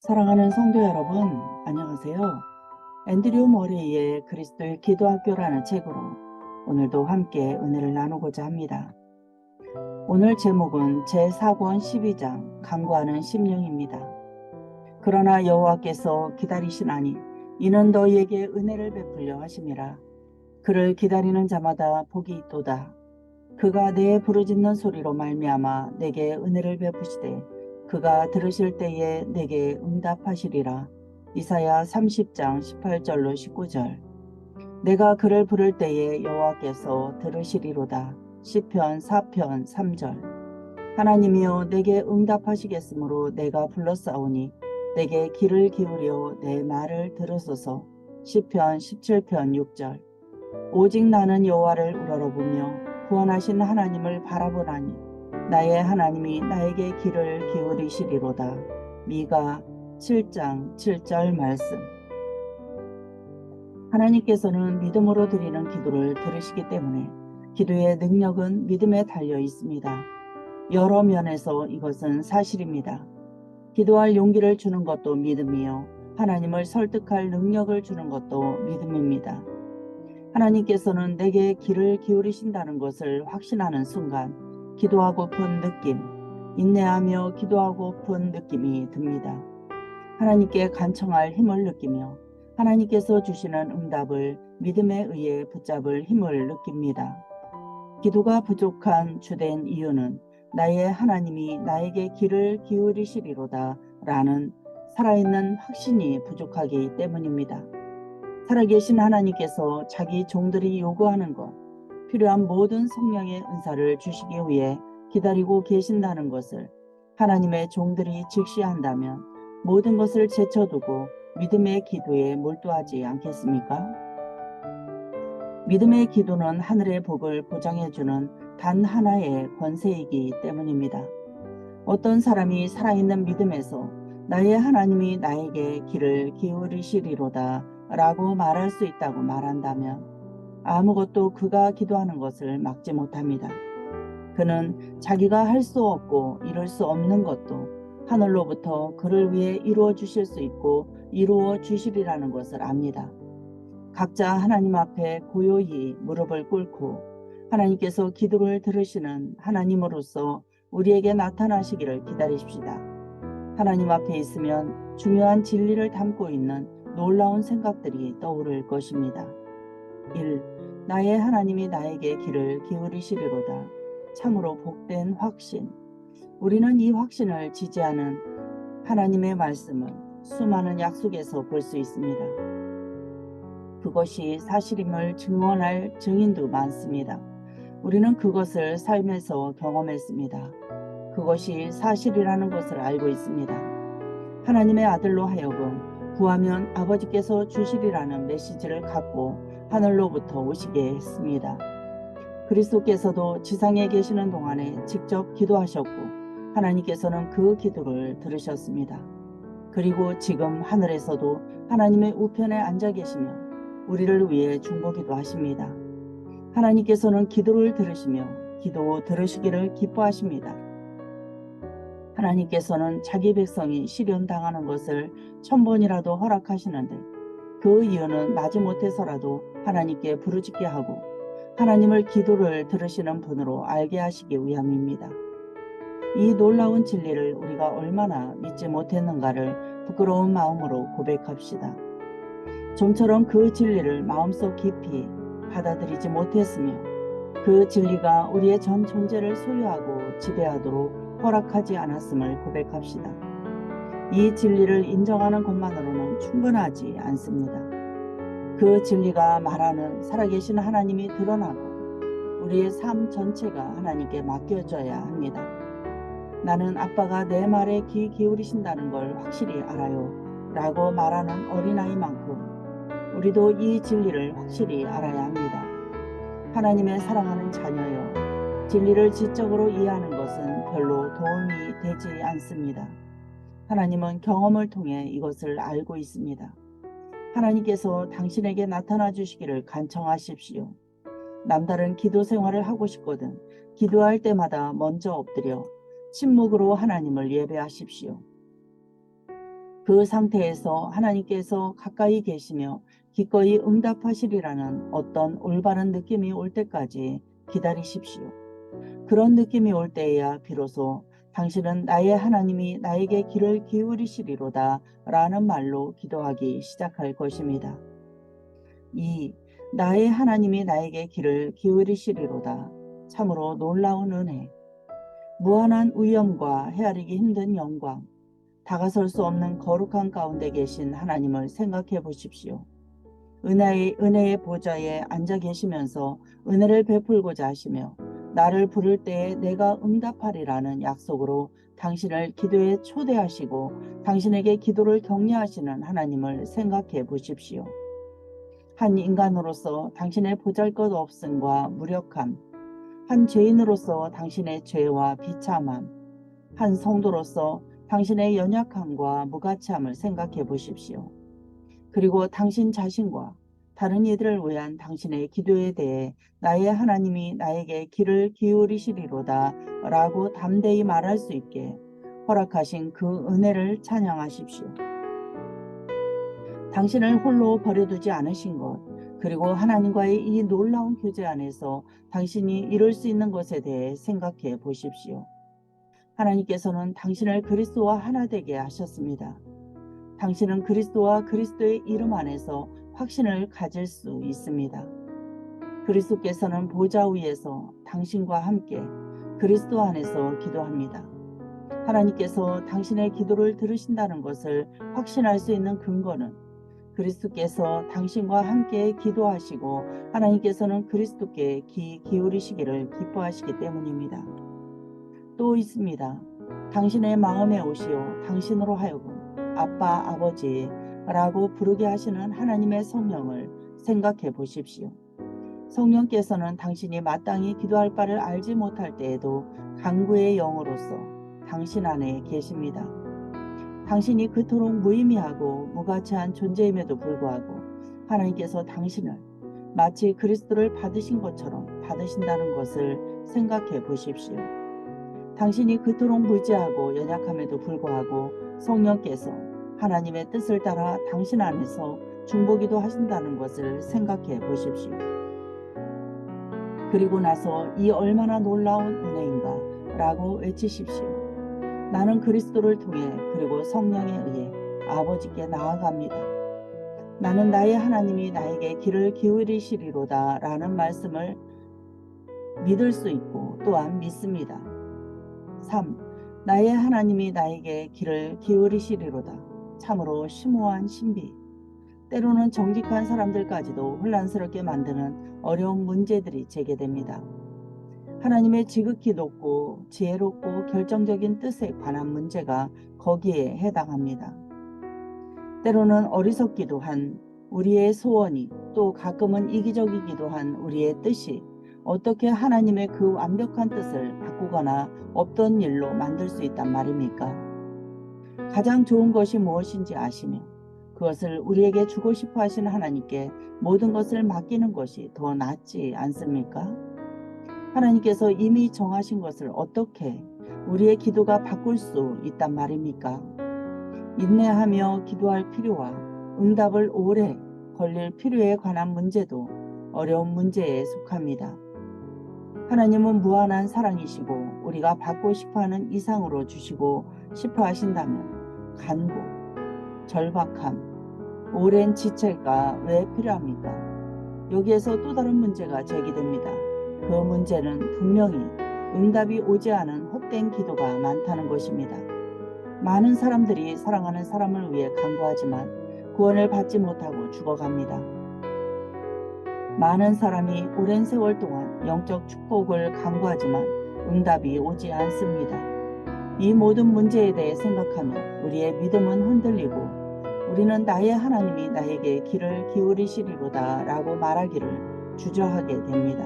사랑하는 성도 여러분, 안녕하세요. 앤드류 머레이의 그리스도의 기도학교라는 책으로 오늘도 함께 은혜를 나누고자 합니다. 오늘 제목은 제4권 12장 간구하는 심령입니다. 그러나 여호와께서 기다리시나니 이는 너희에게 은혜를 베풀려 하심이라. 그를 기다리는 자마다 복이 있도다. 그가 내 부르짖는 소리로 말미암아 내게 은혜를 베푸시되 그가 들으실 때에 내게 응답하시리라. 이사야 30장 18절로 19절. 내가 그를 부를 때에 여호와께서 들으시리로다. 시편 4편 3절. 하나님이여 내게 응답하시겠으므로 내가 불렀사오니 내게 귀를 기울여 내 말을 들으소서. 시편 17편 6절. 오직 나는 여호와를 우러러보며 구원하신 하나님을 바라보나니 나의 하나님이 나에게 귀를 기울이시리로다. 미가 7장 7절 말씀. 하나님께서는 믿음으로 드리는 기도를 들으시기 때문에 기도의 능력은 믿음에 달려 있습니다. 여러 면에서 이것은 사실입니다. 기도할 용기를 주는 것도 믿음이요, 하나님을 설득할 능력을 주는 것도 믿음입니다. 하나님께서는 내게 귀를 기울이신다는 것을 확신하는 순간 기도하고픈 느낌, 인내하며 기도하고픈 느낌이 듭니다. 하나님께 간청할 힘을 느끼며 하나님께서 주시는 응답을 믿음에 의해 붙잡을 힘을 느낍니다. 기도가 부족한 주된 이유는 나의 하나님이 나에게 귀를 기울이시리로다 라는 살아있는 확신이 부족하기 때문입니다. 살아계신 하나님께서 자기 종들이 요구하는 것, 필요한 모든 성령의 은사를 주시기 위해 기다리고 계신다는 것을 하나님의 종들이 직시한다면 모든 것을 제쳐두고 믿음의 기도에 몰두하지 않겠습니까? 믿음의 기도는 하늘의 복을 보장해주는 단 하나의 권세이기 때문입니다. 어떤 사람이 살아있는 믿음에서 나의 하나님이 나에게 귀를 기울이시리로다 라고 말할 수 있다고 말한다면 아무것도 그가 기도하는 것을 막지 못합니다. 그는 자기가 할 수 없고 이룰 수 없는 것도 하늘로부터 그를 위해 이루어 주실 수 있고 이루어 주시리라는 것을 압니다. 각자 하나님 앞에 고요히 무릎을 꿇고 하나님께서 기도를 들으시는 하나님으로서 우리에게 나타나시기를 기다리십시다. 하나님 앞에 있으면 중요한 진리를 담고 있는 놀라운 생각들이 떠오를 것입니다. 1. 나의 하나님이 나에게 귀를 기울이시리로다. 참으로 복된 확신. 우리는 이 확신을 지지하는 하나님의 말씀을 수많은 약속에서 볼 수 있습니다. 그것이 사실임을 증언할 증인도 많습니다. 우리는 그것을 삶에서 경험했습니다. 그것이 사실이라는 것을 알고 있습니다. 하나님의 아들로 하여금 구하면 아버지께서 주시리라는 메시지를 갖고 하늘로부터 오시게 했습니다. 그리스도께서도 지상에 계시는 동안에 직접 기도하셨고 하나님께서는 그 기도를 들으셨습니다. 그리고 지금 하늘에서도 하나님의 우편에 앉아 계시며 우리를 위해 중보기도 하십니다. 하나님께서는 기도를 들으시며 기도 들으시기를 기뻐하십니다. 하나님께서는 자기 백성이 시련당하는 것을 1000번이라도 허락하시는데 그 이유는 마지못해서라도 하나님께 부르짖게 하고 하나님을 기도를 들으시는 분으로 알게 하시기 위함입니다. 이 놀라운 진리를 우리가 얼마나 믿지 못했는가를 부끄러운 마음으로 고백합시다. 좀처럼 그 진리를 마음속 깊이 받아들이지 못했으며 그 진리가 우리의 전 존재를 소유하고 지배하도록 허락하지 않았음을 고백합시다. 이 진리를 인정하는 것만으로는 충분하지 않습니다. 그 진리가 말하는 살아계신 하나님이 드러나고 우리의 삶 전체가 하나님께 맡겨져야 합니다. 나는 아빠가 내 말에 귀 기울이신다는 걸 확실히 알아요 라고 말하는 어린아이만큼 우리도 이 진리를 확실히 알아야 합니다. 하나님의 사랑하는 자녀여, 진리를 지적으로 이해하는 것은 별로 도움이 되지 않습니다. 하나님은 경험을 통해 이것을 알고 있습니다. 하나님께서 당신에게 나타나 주시기를 간청하십시오. 남다른 기도 생활을 하고 싶거든 기도할 때마다 먼저 엎드려 침묵으로 하나님을 예배하십시오. 그 상태에서 하나님께서 가까이 계시며 기꺼이 응답하시리라는 어떤 올바른 느낌이 올 때까지 기다리십시오. 그런 느낌이 올 때에야 비로소 당신은 나의 하나님이 나에게 귀를 기울이시리로다 라는 말로 기도하기 시작할 것입니다. 2. 나의 하나님이 나에게 귀를 기울이시리로다. 참으로 놀라운 은혜. 무한한 위엄과 헤아리기 힘든 영광. 다가설 수 없는 거룩한 가운데 계신 하나님을 생각해 보십시오. 은혜의 보좌에 앉아 계시면서 은혜를 베풀고자 하시며 나를 부를 때에 내가 응답하리라는 약속으로 당신을 기도에 초대하시고 당신에게 기도를 격려하시는 하나님을 생각해 보십시오. 한 인간으로서 당신의 보잘것없음과 무력함, 한 죄인으로서 당신의 죄와 비참함, 한 성도로서 당신의 연약함과 무가치함을 생각해 보십시오. 그리고 당신 자신과 다른 이들을 위한 당신의 기도에 대해 나의 하나님이 나에게 귀를 기울이시리로다 라고 담대히 말할 수 있게 허락하신 그 은혜를 찬양하십시오. 당신을 홀로 버려두지 않으신 것, 그리고 하나님과의 이 놀라운 교제 안에서 당신이 이룰 수 있는 것에 대해 생각해 보십시오. 하나님께서는 당신을 그리스도와 하나 되게 하셨습니다. 당신은 그리스도와 그리스도의 이름 안에서 확신을 가질 수 있습니다. 그리스도께서는 보좌 위에서 당신과 함께 그리스도 안에서 기도합니다. 하나님께서 당신의 기도를 들으신다는 것을 확신할 수 있는 근거는 그리스도께서 당신과 함께 기도하시고 하나님께서는 그리스도께 귀 기울이시기를 기뻐하시기 때문입니다. 또 있습니다. 당신의 마음에 오시어 당신으로 하여금 아빠, 아버지라고 부르게 하시는 하나님의 성령을 생각해 보십시오. 성령께서는 당신이 마땅히 기도할 바를 알지 못할 때에도 간구의 영으로서 당신 안에 계십니다. 당신이 그토록 무의미하고 무가치한 존재임에도 불구하고 하나님께서 당신을 마치 그리스도를 받으신 것처럼 받으신다는 것을 생각해 보십시오. 당신이 그토록 무지하고 연약함에도 불구하고 성령께서 하나님의 뜻을 따라 당신 안에서 중보기도 하신다는 것을 생각해 보십시오. 그리고 나서 이 얼마나 놀라운 은혜인가 라고 외치십시오. 나는 그리스도를 통해 그리고 성령에 의해 아버지께 나아갑니다. 나는 나의 하나님이 나에게 귀를 기울이시리로다 라는 말씀을 믿을 수 있고 또한 믿습니다. 3. 나의 하나님이 나에게 귀를 기울이시리로다. 참으로 심오한 신비. 때로는 정직한 사람들까지도 혼란스럽게 만드는 어려운 문제들이 제기됩니다. 하나님의 지극히 높고 지혜롭고 결정적인 뜻에 관한 문제가 거기에 해당합니다. 때로는 어리석기도 한 우리의 소원이 또 가끔은 이기적이기도 한 우리의 뜻이 어떻게 하나님의 그 완벽한 뜻을 바꾸거나 없던 일로 만들 수 있단 말입니까? 가장 좋은 것이 무엇인지 아시며 그것을 우리에게 주고 싶어 하시는 하나님께 모든 것을 맡기는 것이 더 낫지 않습니까? 하나님께서 이미 정하신 것을 어떻게 우리의 기도가 바꿀 수 있단 말입니까? 인내하며 기도할 필요와 응답을 오래 걸릴 필요에 관한 문제도 어려운 문제에 속합니다. 하나님은 무한한 사랑이시고 우리가 받고 싶어하는 이상으로 주시고 싶어 하신다면 간구, 절박함, 오랜 지체가 왜 필요합니까? 여기에서 또 다른 문제가 제기됩니다. 그 문제는 분명히 응답이 오지 않은 헛된 기도가 많다는 것입니다. 많은 사람들이 사랑하는 사람을 위해 간구하지만 구원을 받지 못하고 죽어갑니다. 많은 사람이 오랜 세월 동안 영적 축복을 간구하지만 응답이 오지 않습니다. 이 모든 문제에 대해 생각하면 우리의 믿음은 흔들리고 우리는 나의 하나님이 나에게 귀를 기울이시리로다 라고 말하기를 주저하게 됩니다.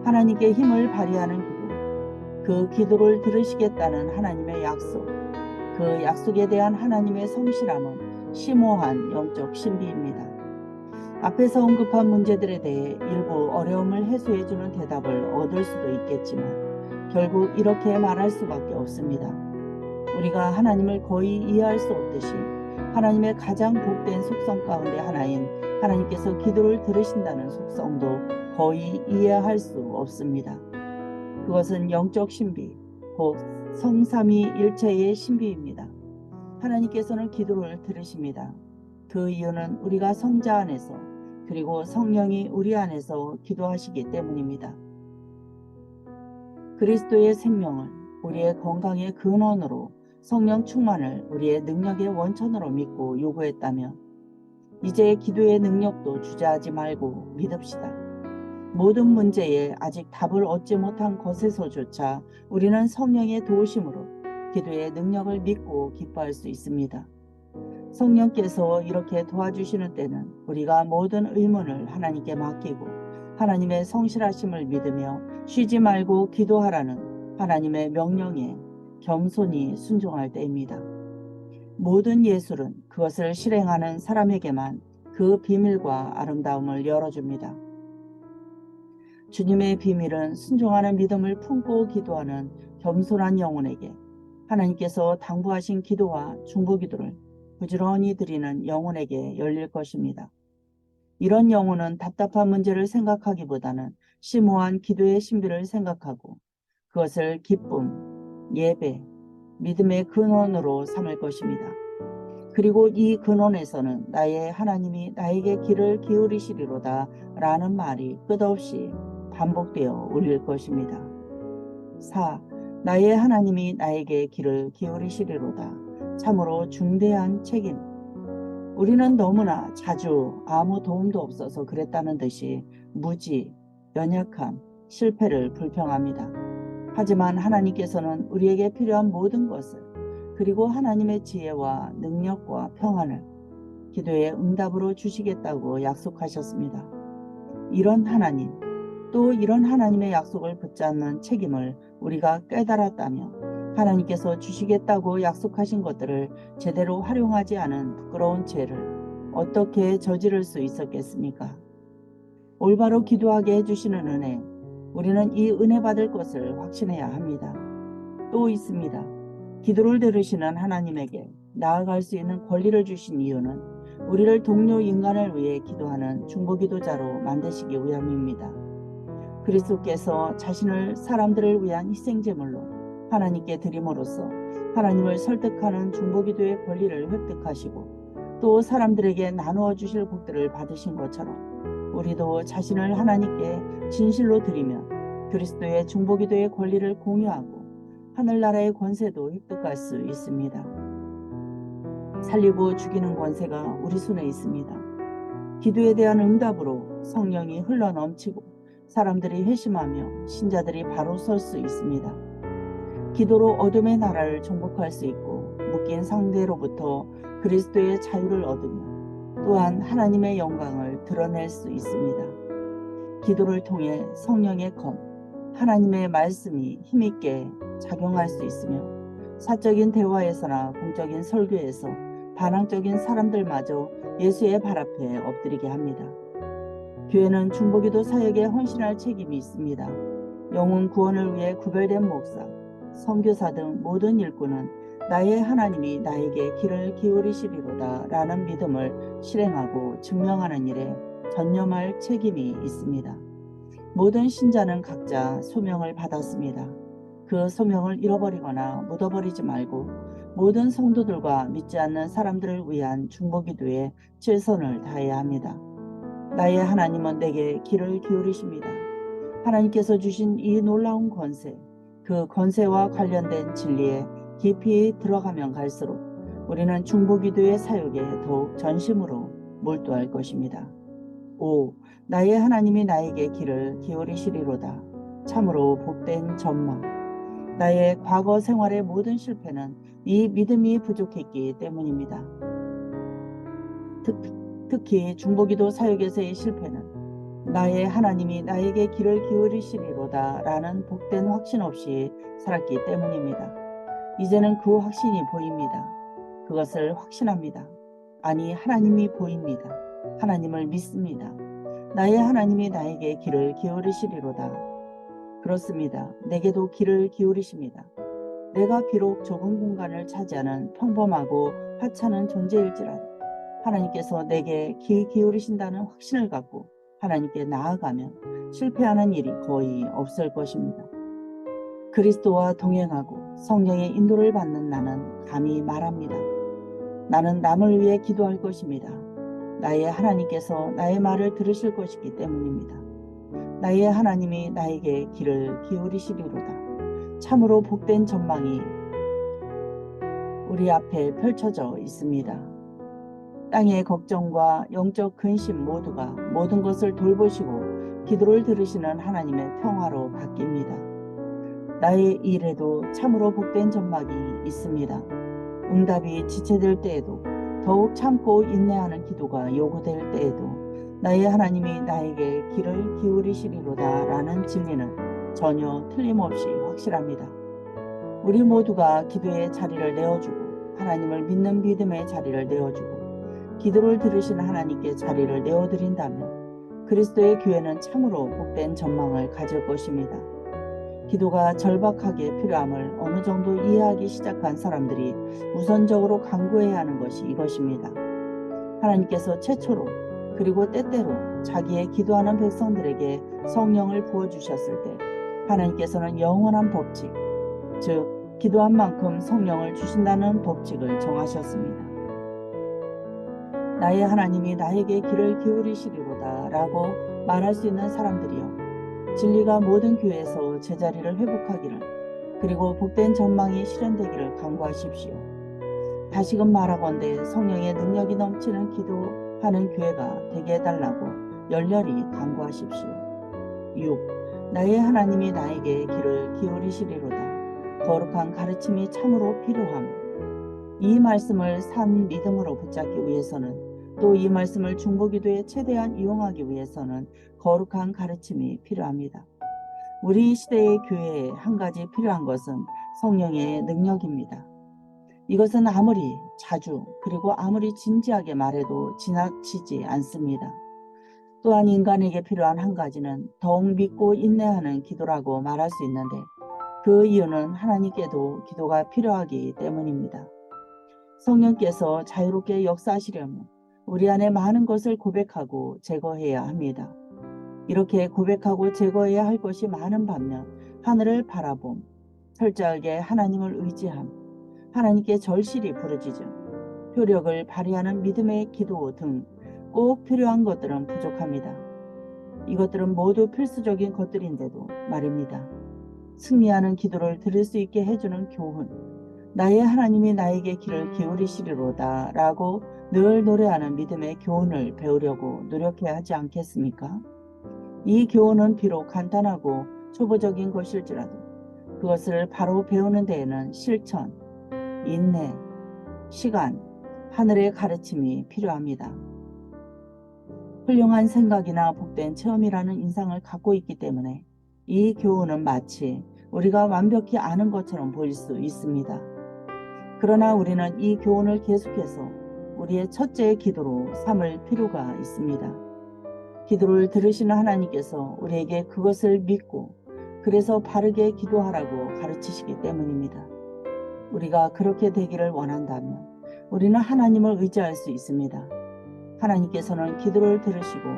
하나님께 힘을 발휘하는 기도, 그 기도를 들으시겠다는 하나님의 약속, 그 약속에 대한 하나님의 성실함은 심오한 영적 신비입니다. 앞에서 언급한 문제들에 대해 일부 어려움을 해소해주는 대답을 얻을 수도 있겠지만 결국 이렇게 말할 수밖에 없습니다. 우리가 하나님을 거의 이해할 수 없듯이 하나님의 가장 복된 속성 가운데 하나인 하나님께서 기도를 들으신다는 속성도 거의 이해할 수 없습니다. 그것은 영적 신비, 곧 성삼위일체의 신비입니다. 하나님께서는 기도를 들으십니다. 그 이유는 우리가 성자 안에서 그리고 성령이 우리 안에서 기도하시기 때문입니다. 그리스도의 생명을 우리의 건강의 근원으로, 성령 충만을 우리의 능력의 원천으로 믿고 요구했다면 이제 기도의 능력도 주저하지 말고 믿읍시다. 모든 문제에 아직 답을 얻지 못한 것에서조차 우리는 성령의 도우심으로 기도의 능력을 믿고 기뻐할 수 있습니다. 성령께서 이렇게 도와주시는 때는 우리가 모든 의문을 하나님께 맡기고 하나님의 성실하심을 믿으며 쉬지 말고 기도하라는 하나님의 명령에 겸손히 순종할 때입니다. 모든 예술은 그것을 실행하는 사람에게만 그 비밀과 아름다움을 열어줍니다. 주님의 비밀은 순종하는 믿음을 품고 기도하는 겸손한 영혼에게 하나님께서 당부하신 기도와 중보기도를 부지런히 드리는 영혼에게 열릴 것입니다. 이런 영혼은 답답한 문제를 생각하기보다는 심오한 기도의 신비를 생각하고 그것을 기쁨, 예배, 믿음의 근원으로 삼을 것입니다. 그리고 이 근원에서는 나의 하나님이 나에게 귀를 기울이시리로다 라는 말이 끝없이 반복되어 울릴 것입니다. 4. 나의 하나님이 나에게 귀를 기울이시리로다. 참으로 중대한 책임. 우리는 너무나 자주 아무 도움도 없어서 그랬다는 듯이 무지, 연약함, 실패를 불평합니다. 하지만 하나님께서는 우리에게 필요한 모든 것을 그리고 하나님의 지혜와 능력과 평안을 기도의 응답으로 주시겠다고 약속하셨습니다. 이런 하나님, 또 이런 하나님의 약속을 붙잡는 책임을 우리가 깨달았다면 하나님께서 주시겠다고 약속하신 것들을 제대로 활용하지 않은 부끄러운 죄를 어떻게 저지를 수 있었겠습니까? 올바로 기도하게 해주시는 은혜, 우리는 이 은혜 받을 것을 확신해야 합니다. 또 있습니다. 기도를 들으시는 하나님에게 나아갈 수 있는 권리를 주신 이유는 우리를 동료 인간을 위해 기도하는 중보기도자로 만드시기 위함입니다. 그리스도께서 자신을 사람들을 위한 희생제물로 하나님께 드림으로써 하나님을 설득하는 중보기도의 권리를 획득하시고 또 사람들에게 나누어 주실 복들을 받으신 것처럼 우리도 자신을 하나님께 진실로 드리며 그리스도의 중보기도의 권리를 공유하고 하늘나라의 권세도 획득할 수 있습니다. 살리고 죽이는 권세가 우리 손에 있습니다. 기도에 대한 응답으로 성령이 흘러넘치고 사람들이 회심하며 신자들이 바로 설 수 있습니다. 기도로 어둠의 나라를 정복할 수 있고 묶인 상대로부터 그리스도의 자유를 얻으며 또한 하나님의 영광을 드러낼 수 있습니다. 기도를 통해 성령의 검, 하나님의 말씀이 힘있게 작용할 수 있으며 사적인 대화에서나 공적인 설교에서 반항적인 사람들마저 예수의 발 앞에 엎드리게 합니다. 교회는 중보기도 사역에 헌신할 책임이 있습니다. 영혼 구원을 위해 구별된 목사, 선교사 등 모든 일꾼은 나의 하나님이 나에게 귀를 기울이시리로다 라는 믿음을 실행하고 증명하는 일에 전념할 책임이 있습니다. 모든 신자는 각자 소명을 받았습니다. 그 소명을 잃어버리거나 묻어버리지 말고 모든 성도들과 믿지 않는 사람들을 위한 중보기도에 최선을 다해야 합니다. 나의 하나님은 내게 귀를 기울이십니다. 하나님께서 주신 이 놀라운 권세, 그 권세와 관련된 진리에 깊이 들어가면 갈수록 우리는 중보기도의 사역에 더욱 전심으로 몰두할 것입니다. 5. 나의 하나님이 나에게 귀를 기울이시리로다. 참으로 복된 전망. 나의 과거 생활의 모든 실패는 이 믿음이 부족했기 때문입니다. 특히 중보기도 사역에서의 실패는 나의 하나님이 나에게 귀를 기울이시리로다 라는 복된 확신 없이 살았기 때문입니다. 이제는 그 확신이 보입니다. 그것을 확신합니다. 아니, 하나님이 보입니다. 하나님을 믿습니다. 나의 하나님이 나에게 귀를 기울이시리로다. 그렇습니다. 내게도 귀를 기울이십니다. 내가 비록 좁은 공간을 차지하는 평범하고 하찮은 존재일지라도 하나님께서 내게 귀 기울이신다는 확신을 갖고 하나님께 나아가면 실패하는 일이 거의 없을 것입니다. 그리스도와 동행하고 성령의 인도를 받는 나는 감히 말합니다. 나는 남을 위해 기도할 것입니다. 나의 하나님께서 나의 말을 들으실 것이기 때문입니다. 나의 하나님이 나에게 귀를 기울이시리로다. 참으로 복된 전망이 우리 앞에 펼쳐져 있습니다. 땅의 걱정과 영적 근심 모두가 모든 것을 돌보시고 기도를 들으시는 하나님의 평화로 바뀝니다. 나의 일에도 참으로 복된 전망이 있습니다. 응답이 지체될 때에도 더욱 참고 인내하는 기도가 요구될 때에도 나의 하나님이 나에게 귀를 기울이시리로다 라는 진리는 전혀 틀림없이 확실합니다. 우리 모두가 기도의 자리를 내어주고 하나님을 믿는 믿음의 자리를 내어주고 기도를 들으시는 하나님께 자리를 내어드린다면 그리스도의 교회는 참으로 복된 전망을 가질 것입니다. 기도가 절박하게 필요함을 어느 정도 이해하기 시작한 사람들이 우선적으로 간구해야 하는 것이 이것입니다. 하나님께서 최초로 그리고 때때로 자기의 기도하는 백성들에게 성령을 부어주셨을 때 하나님께서는 영원한 법칙, 즉 기도한 만큼 성령을 주신다는 법칙을 정하셨습니다. 나의 하나님이 나에게 귀를 기울이시리로다 라고 말할 수 있는 사람들이여, 진리가 모든 교회에서 제자리를 회복하기를 그리고 복된 전망이 실현되기를 간구하십시오. 다시금 말하건대 성령의 능력이 넘치는 기도하는 교회가 되게 해달라고 열렬히 간구하십시오. 6. 나의 하나님이 나에게 귀를 기울이시리로다. 거룩한 가르침이 참으로 필요함. 이 말씀을 산 믿음으로 붙잡기 위해서는, 또 이 말씀을 중보기도에 최대한 이용하기 위해서는 거룩한 가르침이 필요합니다. 우리 시대의 교회에 한 가지 필요한 것은 성령의 능력입니다. 이것은 아무리 자주 그리고 아무리 진지하게 말해도 지나치지 않습니다. 또한 인간에게 필요한 한 가지는 더욱 믿고 인내하는 기도라고 말할 수 있는데, 그 이유는 하나님께도 기도가 필요하기 때문입니다. 성령께서 자유롭게 역사하시려면 우리 안에 많은 것을 고백하고 제거해야 합니다. 이렇게 고백하고 제거해야 할 것이 많은 반면 하늘을 바라봄, 철저하게 하나님을 의지함, 하나님께 절실히 부르짖음, 효력을 발휘하는 믿음의 기도 등 꼭 필요한 것들은 부족합니다. 이것들은 모두 필수적인 것들인데도 말입니다. 승리하는 기도를 드릴 수 있게 해주는 교훈, 나의 하나님이 나에게 귀를 기울이시리로다 라고 늘 노래하는 믿음의 교훈을 배우려고 노력해야 하지 않겠습니까? 이 교훈은 비록 간단하고 초보적인 것일지라도 그것을 바로 배우는 데에는 실천, 인내, 시간, 하늘의 가르침이 필요합니다. 훌륭한 생각이나 복된 체험이라는 인상을 갖고 있기 때문에 이 교훈은 마치 우리가 완벽히 아는 것처럼 보일 수 있습니다. 그러나 우리는 이 교훈을 계속해서 우리의 첫째 기도로 삼을 필요가 있습니다. 기도를 들으시는 하나님께서 우리에게 그것을 믿고 그래서 바르게 기도하라고 가르치시기 때문입니다. 우리가 그렇게 되기를 원한다면 우리는 하나님을 의지할 수 있습니다. 하나님께서는 기도를 들으시고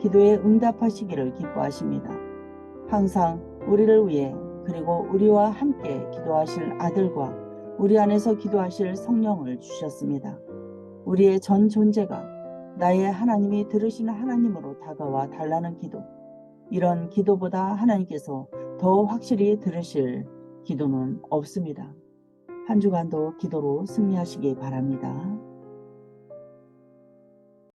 기도에 응답하시기를 기뻐하십니다. 항상 우리를 위해 그리고 우리와 함께 기도하실 아들과 우리 안에서 기도하실 성령을 주셨습니다. 우리의 전 존재가 나의 하나님이 들으시는 하나님으로 다가와 달라는 기도, 이런 기도보다 하나님께서 더 확실히 들으실 기도는 없습니다. 한 주간도 기도로 승리하시기 바랍니다.